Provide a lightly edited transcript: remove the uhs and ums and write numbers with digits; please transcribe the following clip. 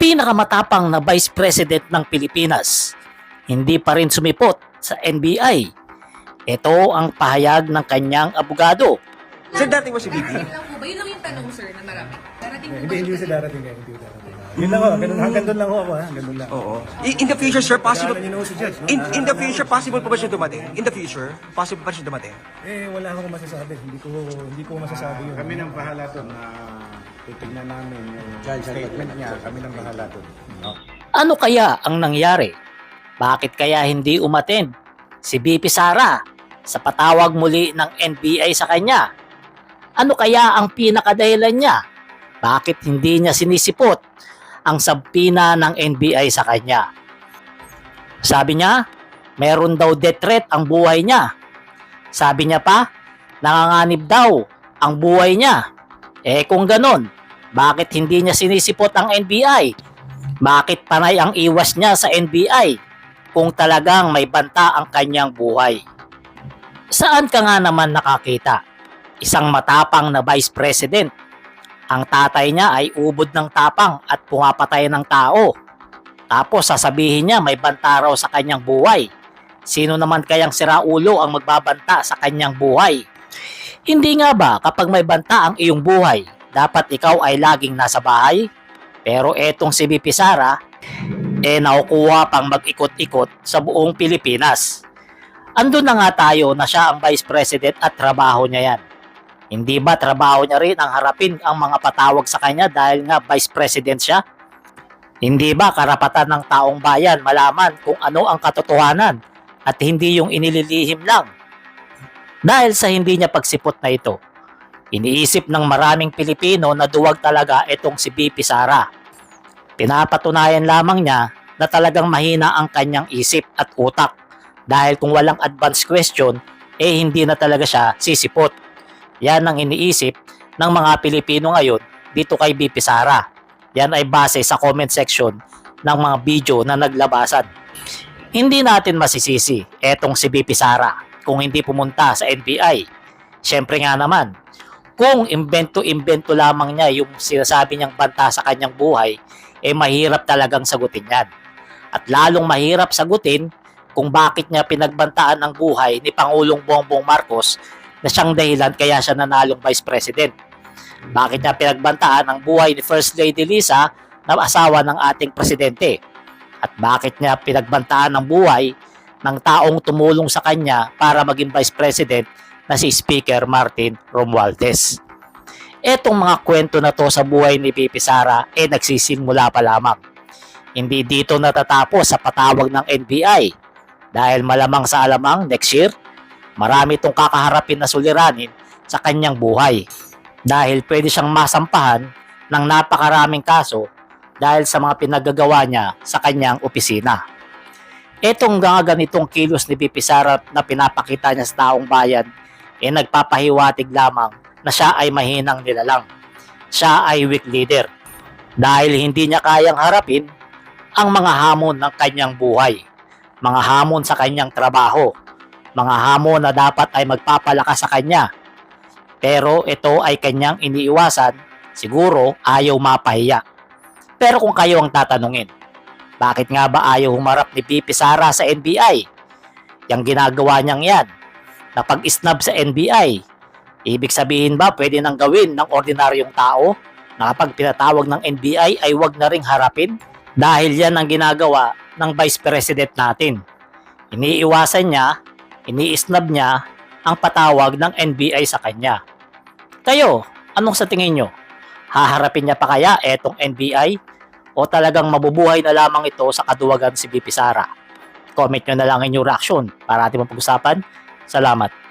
Pinakamatapang na Vice President ng Pilipinas, hindi pa rin sumipot sa NBI. Ito ang pahayag ng kanyang abogado. Sir, dati mo si VP? Darating lang po ba? Yun lang yung tanong, sir, na marami. Darating po ba Hindi siya siya sa- darating eh, hindi darating. Yun lang ako, hanggang doon lang ako hanggang doon lang. Oo. In the future, sir, possible... Kaya lang si Judge, no? In the future, possible pa ba siya dumating? In the future, possible pa siya dumating? Wala akong masasabi. Hindi ko masasabi yun. Kami nang bahala doon na titignan namin yung statement niya. Kami nang bahala doon. No? Ano kaya ang nangyari? Bakit kaya hindi umattend si VP Sara sa patawag muli ng NBI sa kanya? Ano kaya ang pinakadahilan niya? Bakit hindi niya sinisipot ang sabpina ng NBI sa kanya? Sabi niya, meron daw death threat ang buhay niya. Sabi niya pa, nanganganib daw ang buhay niya. Kung ganon, bakit hindi niya sinisipot ang NBI? Bakit panay ang iwas niya sa NBI kung talagang may banta ang kanyang buhay? Saan ka nga naman nakakita? Isang matapang na Vice President. Ang tatay niya ay ubod ng tapang at pumapatay ng tao. Tapos sasabihin niya may banta raw sa kanyang buhay. Sino naman kayang siraulo ang magbabanta sa kanyang buhay? Hindi nga ba kapag may banta ang iyong buhay, dapat ikaw ay laging nasa bahay? Pero etong si VP Sara, nakukuha pang mag-ikot-ikot sa buong Pilipinas. Andun na nga tayo na siya ang Vice President at trabaho niya yan. Hindi ba trabaho niya rin ang harapin ang mga patawag sa kanya dahil nga Vice President siya? Hindi ba karapatan ng taong bayan malaman kung ano ang katotohanan at hindi yung inililihim lang? Dahil sa hindi niya pagsipot na ito, iniisip ng maraming Pilipino na duwag talaga itong si VP Sara. Pinapatunayan lamang niya na talagang mahina ang kanyang isip at utak dahil kung walang advance question, hindi na talaga siya sisipot. Yan ang iniisip ng mga Pilipino ngayon dito kay VP Sara. Yan ay base sa comment section ng mga video na naglabasan. Hindi natin masisisi etong si VP Sara kung hindi pumunta sa NBI. Siyempre nga naman, kung imbento-imbento lamang niya yung sinasabi niyang banta sa kanyang buhay, mahirap talagang sagutin yan. At lalong mahirap sagutin kung bakit niya pinagbantaan ang buhay ni Pangulong Bongbong Marcos na siyang dahilan kaya siya nanalong Vice President. Bakit niya pinagbantaan ang buhay ni First Lady Lisa na asawa ng ating presidente? At bakit niya pinagbantaan ang buhay ng taong tumulong sa kanya para maging Vice President na si Speaker Martin Romualdez? Etong mga kwento na to sa buhay ni VP Sara nagsisimula pa lamang. Hindi dito natatapos sa patawag ng NBI dahil malamang sa alamang next year, marami itong kakaharapin na suliranin sa kanyang buhay dahil pwede siyang masampahan ng napakaraming kaso dahil sa mga pinagagawa niya sa kanyang opisina. Etong ganitong kilos ni VP Sara na pinapakita niya sa taong bayan nagpapahiwatig lamang na siya ay mahinang nilalang. Siya ay weak leader dahil hindi niya kayang harapin ang mga hamon ng kanyang buhay, mga hamon sa kanyang trabaho, mga hamon na dapat ay magpapalakas sa kanya. Pero ito ay kanyang iniiwasan, siguro ayaw mapahiya. Pero kung kayo ang tatanungin, bakit nga ba ayaw humarap ni VP Sara sa NBI? Yang ginagawa niyang yan, na pag-snub sa NBI, ibig sabihin ba pwede nang gawin ng ordinaryong tao na kapag pinatawag ng NBI ay wag na ring harapin? Dahil yan ang ginagawa ng Vice President natin. Iniiwasan niya, ini-snub niya ang patawag ng NBI sa kanya. Kayo, anong sa tingin nyo? Haharapin niya pa kaya etong NBI? O talagang mabubuhay na lamang ito sa kaduwagan si VP Sara? Comment nyo na lang inyong reaction para ating mapag-usapan. Salamat.